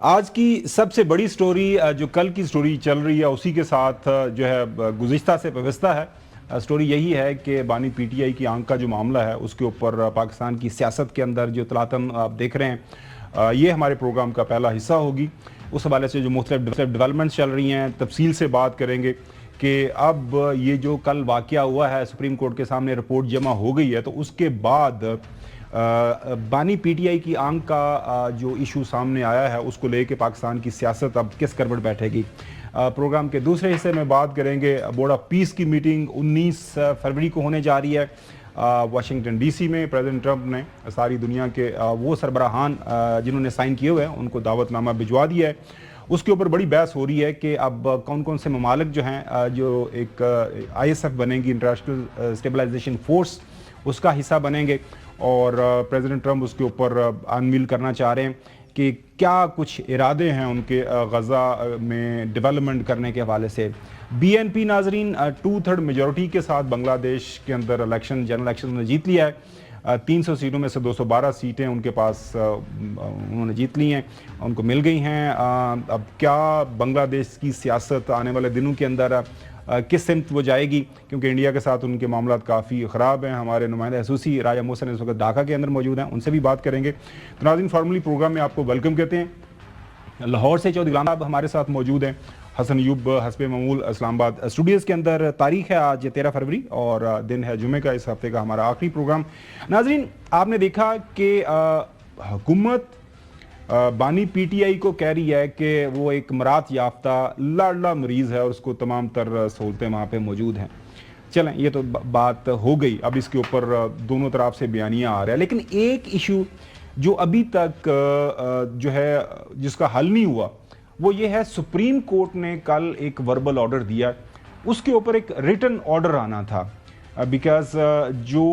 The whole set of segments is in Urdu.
آج کی سب سے بڑی سٹوری جو کل کی سٹوری چل رہی ہے اسی کے ساتھ جو ہے گزشتہ سے پیوستہ ہے. سٹوری یہی ہے کہ بانی پی ٹی آئی کی آنکھ کا جو معاملہ ہے اس کے اوپر پاکستان کی سیاست کے اندر جو تلاطم آپ دیکھ رہے ہیں یہ ہمارے پروگرام کا پہلا حصہ ہوگی. اس حوالے سے جو مختلف ڈیولپمنٹس چل رہی ہیں تفصیل سے بات کریں گے کہ اب یہ جو کل واقعہ ہوا ہے سپریم کورٹ کے سامنے رپورٹ جمع ہو گئی ہے تو اس کے بعد بانی پی ٹی آئی کی آنکھ کا جو ایشو سامنے آیا ہے اس کو لے کے پاکستان کی سیاست اب کس کروٹ بیٹھے گی. پروگرام کے دوسرے حصے میں بات کریں گے بورڈ آف پیس کی میٹنگ 19 فروری کو ہونے جا رہی ہے واشنگٹن ڈی سی میں. پریزیڈنٹ ٹرمپ نے ساری دنیا کے وہ سربراہان جنہوں نے سائن کیے ہوئے ہیں ان کو دعوت نامہ بھجوا دیا ہے. اس کے اوپر بڑی بحث ہو رہی ہے کہ اب کون کون سے ممالک جو ہیں جو ایک آئی ایس ایف بنے گی انٹرنیشنل اسٹیبلائزیشن فورس اس کا حصہ بنیں گے اور پریزیڈنٹ ٹرمپ اس کے اوپر انویل کرنا چاہ رہے ہیں کہ کیا کچھ ارادے ہیں ان کے غزہ میں ڈیولپمنٹ کرنے کے حوالے سے. بی این پی ناظرین 2/3 میجورٹی کے ساتھ بنگلہ دیش کے اندر جنرل الیکشن نے جیت لیا ہے. 300 سیٹوں میں سے 212 سیٹیں ان کے پاس انہوں نے جیت لی ہیں, ان کو مل گئی ہیں. اب کیا بنگلہ دیش کی سیاست آنے والے دنوں کے اندر کس سمت وہ جائے گی, کیونکہ انڈیا کے ساتھ ان کے معاملات کافی خراب ہیں. ہمارے نمائندہ خصوصی راجہ محسن اس وقت ڈھاکہ کے اندر موجود ہیں, ان سے بھی بات کریں گے. تو ناظرین فارملی پروگرام میں آپ کو ویلکم کہتے ہیں. لاہور سے چودھری غلام صاحب ہمارے ساتھ موجود ہیں. حسن ایوب حسب معمول اسلام آباد اسٹوڈیوز کے اندر. تاریخ ہے آج 13 فروری اور دن ہے جمعے کا, اس ہفتے کا ہمارا آخری پروگرام. ناظرین آپ نے دیکھا کہ حکومت بانی پی ٹی آئی کو کہہ رہی ہے کہ وہ ایک مراد یافتہ لاڈلا مریض ہے اور اس کو تمام تر سہولتیں وہاں پہ موجود ہیں. چلیں یہ تو بات ہو گئی, اب اس کے اوپر دونوں طرف سے بیانیاں آ رہا ہے. لیکن ایک ایشو جو ابھی تک جو ہے جس کا حل نہیں ہوا وہ یہ ہے سپریم کورٹ نے کل ایک وربل آرڈر دیا, اس کے اوپر ایک ریٹن آرڈر آنا تھا. بیکاز جو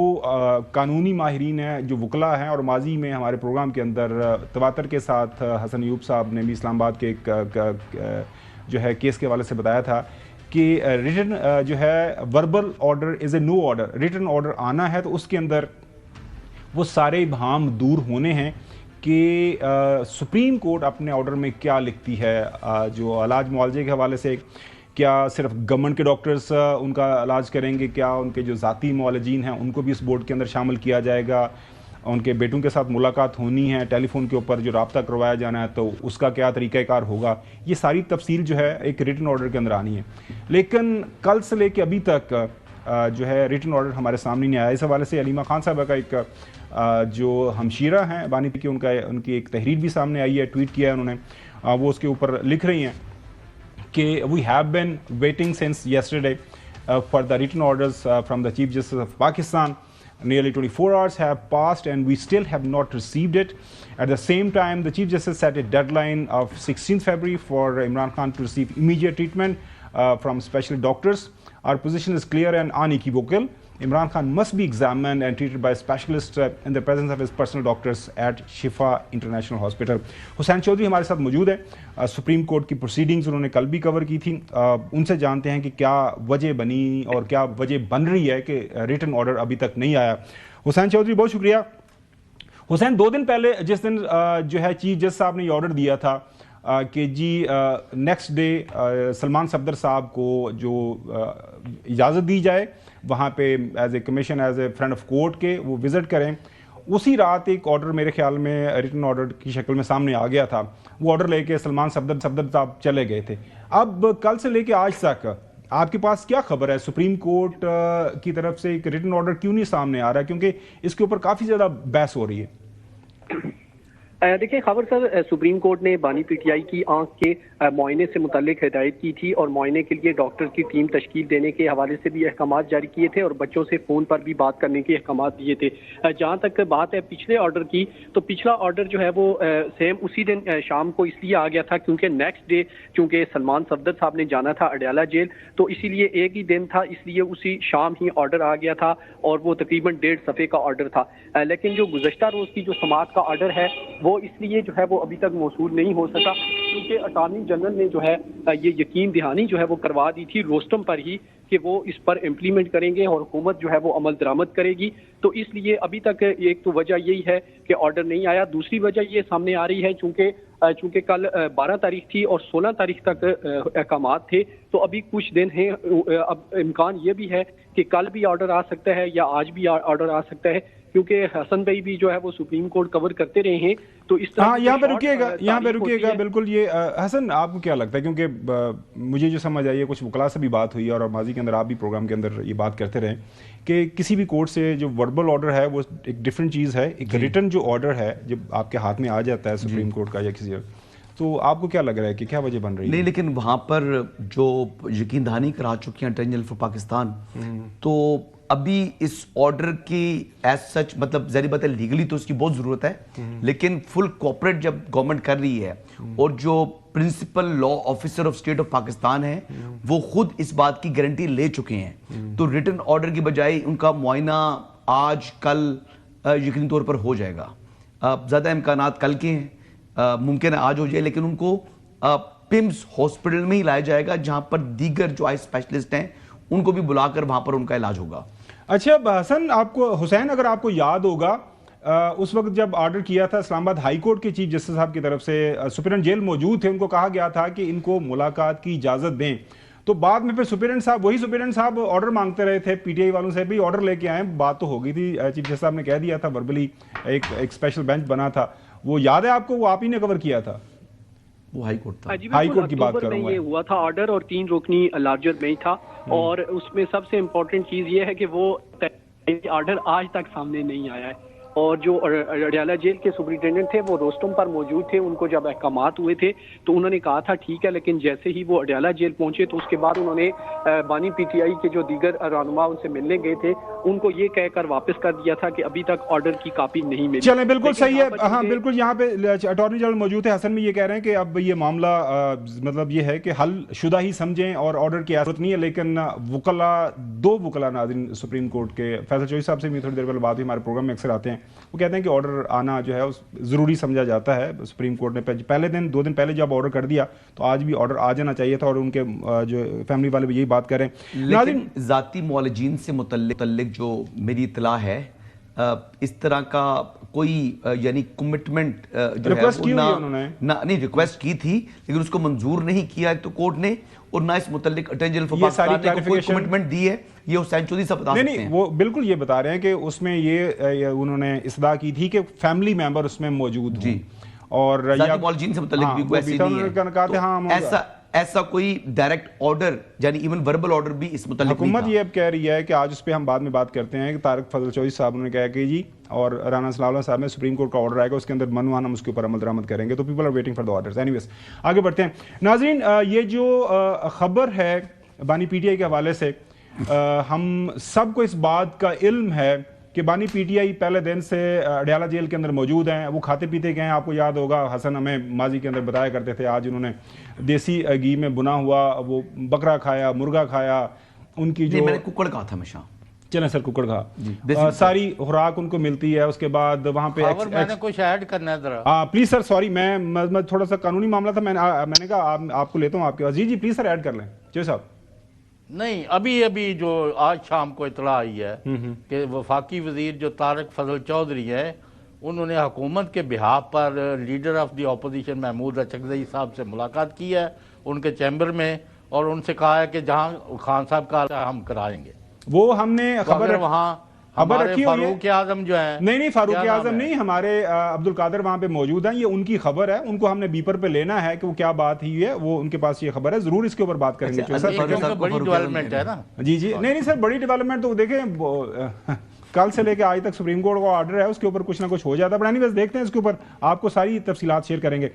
قانونی ماہرین ہیں جو وکلاء ہیں اور ماضی میں ہمارے پروگرام کے اندر تواتر کے ساتھ حسن ایوب صاحب نے بھی اسلام آباد کے ایک جو ہے کیس کے حوالے سے بتایا تھا کہ ریٹن جو ہے verbal order is a no order, written order آنا ہے تو اس کے اندر وہ سارے ابہام دور ہونے ہیں کہ سپریم کورٹ اپنے آرڈر میں کیا لکھتی ہے. جو علاج معالجے کے حوالے سے کیا صرف گورنمنٹ کے ڈاکٹرز ان کا علاج کریں گے, کیا ان کے جو ذاتی معالجین ہیں ان کو بھی اس بورڈ کے اندر شامل کیا جائے گا, ان کے بیٹوں کے ساتھ ملاقات ہونی ہے, ٹیلی فون کے اوپر جو رابطہ کروایا جانا ہے تو اس کا کیا طریقہ کار ہوگا, یہ ساری تفصیل جو ہے ایک ریٹن آرڈر کے اندر آنی ہے. لیکن کل سے لے کے ابھی تک جو ہے ریٹن آرڈر ہمارے سامنے نہیں آیا. اس حوالے سے علیمہ خان صاحبہ کا ایک جو ہمشیرہ ہیں بانی پی کی ان کی ایک تحریر بھی سامنے آئی ہے, ٹویٹ کیا ہے انہوں نے, وہ اس کے اوپر لکھ رہی ہیں کہ we have been waiting since yesterday for the written orders from the Chief Justice of Pakistan. Nearly 24 hours have passed and we still have not received it. At the same time, the Chief Justice set a deadline of 16th February for Imran Khan to receive immediate treatment from special doctors. Our position is clear and unequivocal. Imran Khan must be examined and treated by specialists in the presence of his personal doctors at Shifa International Hospital. حسین چودھری ہمارے ساتھ موجود ہیں. سپریم کورٹ کی پروسیڈنگز انہوں نے کل بھی کور کی تھی, ان سے جانتے ہیں کہ کیا وجہ بنی اور کیا وجہ بن رہی ہے کہ ریٹن آرڈر ابھی تک نہیں آیا. حسین چودھری بہت شکریہ. حسین 2 دن پہلے جس دن جو ہے چیف جسٹس صاحب نے یہ آرڈر دیا تھا کہ جی نیکسٹ ڈے سلمان صفدر صاحب کو جو اجازت دی جائے وہاں پہ as a commission as a friend of court کے وہ وزٹ کریں, اسی رات ایک آرڈر میرے خیال میں ریٹن آرڈر کی شکل میں سامنے آ گیا تھا. وہ آرڈر لے کے سلمان صفدر صاحب چلے گئے تھے. اب کل سے لے کے آج تک آپ کے پاس کیا خبر ہے, سپریم کورٹ کی طرف سے ایک ریٹن آرڈر کیوں نہیں سامنے آ رہا ہے, کیونکہ اس کے اوپر کافی زیادہ بحث ہو رہی ہے. دیکھیں خبر سر, سپریم کورٹ نے بانی پی ٹی آئی کی آنکھ کے معائنے سے متعلق ہدایت کی تھی اور معائنے کے لیے ڈاکٹر کی ٹیم تشکیل دینے کے حوالے سے بھی احکامات جاری کیے تھے اور بچوں سے فون پر بھی بات کرنے کے احکامات دیے تھے. جہاں تک بات ہے پچھلے آرڈر کی, تو پچھلا آرڈر جو ہے وہ سیم اسی دن شام کو اس لیے آ گیا تھا کیونکہ نیکسٹ ڈے چونکہ سلمان صفدر صاحب نے جانا تھا اڈیالہ جیل, تو اسی لیے ایک ہی دن تھا, اس لیے اسی شام ہی آرڈر آ گیا تھا اور وہ تقریباً 1.5 صفحے کا آرڈر تھا. لیکن جو گزشتہ روز کی جو سماعت کا آرڈر ہے وہ اس لیے جو ہے وہ ابھی تک موصول نہیں ہو سکا کیونکہ اٹارنی جنرل نے جو ہے یہ یقین دہانی جو ہے وہ کروا دی تھی روسٹم پر ہی کہ وہ اس پر امپلیمنٹ کریں گے اور حکومت جو ہے وہ عمل درآمد کرے گی. تو اس لیے ابھی تک ایک تو وجہ یہی ہے کہ آرڈر نہیں آیا. دوسری وجہ یہ سامنے آ رہی ہے چونکہ چونکہ کل 12 تاریخ تھی اور 16 تاریخ تک احکامات تھے، تو ابھی کچھ دن ہیں، اب امکان یہ بھی ہے کہ کل بھی آرڈر آ سکتا ہے یا آج بھی آرڈر آ سکتا ہے، کیونکہ حسن بھائی بھی جو ہے وہ سپریم کورٹ کور کرتے رہے ہیں، تو اس طرح یہاں پہ رکیے گا بالکل. یہ حسن آپ کو کیا لگتا ہے، کیونکہ مجھے جو سمجھ آئی ہے کچھ وکلاء سے بھی بات ہوئی ہے اور ماضی کے اندر آپ بھی پروگرام کے اندر یہ بات کرتے رہے کہ کسی بھی کورٹ سے جو وربل آرڈر ہے وہ ایک ڈفرینٹ چیز ہے، ایک ریٹن جو آرڈر ہے جب آپ کے ہاتھ میں آ جاتا ہے سپریم کورٹ کا یا کسی، تو آپ کو کیا لگ رہا ہے کہ کیا وجہ بن رہی ہے؟ نہیں، لیکن وہاں پر جو یقین دہانی کرا چکی ہیں اٹارنی جنرل فار پاکستان، تو ابھی اس آرڈر کی ایز سچ مطلب ظاہر بات ہے لیگلی تو اس کی بہت ضرورت ہے، لیکن فل کوپریٹ جب گورنمنٹ کر رہی ہے اور جو principal law officer of state of Pakistan ہے وہ خود اس بات کی گارنٹی لے چکے ہیں، تو ریٹن آرڈر کی بجائے ان کا معائنہ آج کل یقینی طور پر ہو جائے گا. زیادہ امکانات کل کے ہیں، ممکن ہے آج ہو جائے، لیکن ان کو پمس ہاسپٹل میں ہی لایا جائے گا جہاں پر دیگر جو آئی اسپیشلسٹ ہیں ان کو بھی بلا کر وہاں پر ان کا علاج ہوگا. اچھا حسن، آپ کو حسین اگر آپ کو یاد ہوگا اس وقت جب آرڈر کیا تھا اسلام آباد ہائی کورٹ کے چیف جسٹس صاحب کی طرف سے، سپرنٹ جیل موجود تھے، ان کو کہا گیا تھا کہ ان کو ملاقات کی اجازت دیں، تو بعد میں پھر سپرنٹ صاحب آرڈر مانگتے رہے تھے، پی ٹی آئی والوں سے بھی آرڈر لے کے آئے، بات تو ہو گئی تھی، چیف جسٹس صاحب نے کہہ دیا تھا وربلی، ایک اسپیشل بینچ بنا تھا، وہ یاد ہے آپ کو؟ وہ آپ ہی نے کور کیا تھا، وہ ہائی کورٹ تھا. ہائی کورٹ کی بات کروں میں یہ ہوا تھا آرڈر، اور 3 رکنی لارجر بینچ تھا، اور اس میں سب سے امپورٹنٹ چیز یہ ہے کہ وہ آرڈر آج تک سامنے نہیں آیا ہے، اور جو اڈیالہ جیل کے سپرنٹینڈنٹ تھے وہ روسٹم پر موجود تھے، ان کو جب احکامات ہوئے تھے تو انہوں نے کہا تھا ٹھیک ہے، لیکن جیسے ہی وہ اڈیالہ جیل پہنچے تو اس کے بعد انہوں نے بانی پی ٹی آئی کے جو دیگر رہنما ان سے ملنے گئے تھے ان کو یہ کہہ کر واپس کر دیا تھا کہ ابھی تک آرڈر کی کاپی نہیں ملی. چلیں بالکل صحیح ہے، ہاں بالکل، یہاں پہ اٹارنی جنرل موجود ہے، حسن میں یہ کہہ رہے ہیں کہ اب یہ معاملہ مطلب یہ ہے کہ حل شدہ ہی سمجھیں اور آرڈر کی ضرورت نہیں ہے، لیکن دو وکلاء ناظرین سپریم کورٹ کے، فیصل چوہدری صاحب سے بھی تھوڑی دیر پہلے بات ہوئی، ہمارے پروگرام میں اکثر آتے ہیں، وہ کہتے ہیں کہ آرڈر آنا جو ہے ضروری سمجھا جاتا ہے. سپریم کورٹ نے پہلے دن 2 دن پہلے جب آرڈر کر دیا تو آج بھی آرڈر آ جانا چاہیے تھا، اور ان کے جو فیملی والے بھی یہی بات کریں. لیکن ذاتی معالجین سے متعلق جو میری اطلاع ہے، اس طرح کا کوئی یعنی کمٹمنٹ جو ہے نہیں ریکویسٹ کی تھی، لیکن اس کو منظور نہیں کیا تو کورٹ نے، اور نہ اس متعلق اٹارنی جنرل فار پاکستان نے کوئی کمٹمنٹ دی ہے. یہ حسین چودھری صاحب بتا سکتے ہیں. نہیں، وہ بالکل یہ بتا رہے ہیں کہ اس میں یہ انہوں نے استدعا کی تھی کہ فیملی ممبر اس میں موجود ہوں، اور ذاتی معالجین سے متعلق بھی کوئی ایسی نہیں ہے. ایسا کوئی ڈائریکٹ آرڈر یعنی ایون وربل آرڈر بھی اس متعلق حکومت یہ اب کہہ رہی ہے کہ آج اس پہ ہم بعد میں بات کرتے ہیں کہ طارق فضل چودھری صاحب نے کہا کہ جی، اور رانا صلاح اللہ صاحب نے سپریم کورٹ کا آرڈر آئے گا، اس کے اندر منوان ہم اس کے اوپر عمل درآمد کریں گے، تو people are waiting for the orders. Anyways آگے بڑھتے ہیں. ناظرین، یہ جو خبر ہے بانی پی ٹی آئی کے حوالے سے، ہم سب کو اس بات کا علم ہے کہ بانی پی ٹی آئی پہلے دن سے اڈیالہ جیل کے اندر موجود ہیں، وہ کھاتے پیتے گئے ہیں. آپ کو یاد ہوگا حسن ہمیں ماضی کے اندر بتایا کرتے تھے، آج انہوں نے دیسی گھی میں بنا ہوا وہ بکرا کھایا، مرغا کھایا، ان کی جو میں نے ککڑ کہا تھا ہمیشہ. چلیں سر، ککڑ کھا، ساری خوراک ان کو ملتی ہے. اس کے بعد وہاں پہ میں نے کچھ ایڈ کرنا ہے ذرا. پلیز سر، سوری، میں تھوڑا سا قانونی معاملہ تھا، میں نے کہا آپ کو لیتا ہوں آپ کے پاس. جی پلیز سر ایڈ کر لیں. چوہدری صاحب. نہیں، ابھی جو آج شام کو اطلاع آئی ہے کہ وفاقی وزیر جو طارق فضل چودھری ہے، انہوں نے حکومت کے بہاف پر leader of the opposition Mahmood Achakzai sahib سے ملاقات کی ہے ان کے چیمبر میں، اور ان سے کہا ہے کہ جہاں خان صاحب کا ہم کرائیں گے. وہ ہم نے خبر وہاں ہمارے فاروق اعظم جو ہیں، نہیں فاروق اعظم نہیں، ہمارے عبد القادر وہاں پہ موجود ہیں، یہ ان کی خبر ہے، ان کو ہم نے بیپر پہ لینا ہے کہ وہ کیا بات ہوئی ہے، وہ ان کے پاس یہ خبر ہے، ضرور اس کے اوپر بات کریں گے. بڑی ڈیولپمنٹ ہے نا. جی نہیں سر، بڑی ڈیولپمنٹ تو دیکھیں کل سے لے کے آج تک سپریم کورٹ کا آرڈر ہے، اس کے اوپر کچھ نہ کچھ ہو جاتا ہے. بٹ اینی ویز دیکھتے ہیں اس کے اوپر، آپ کو ساری تفصیلات شیئر کریں گے.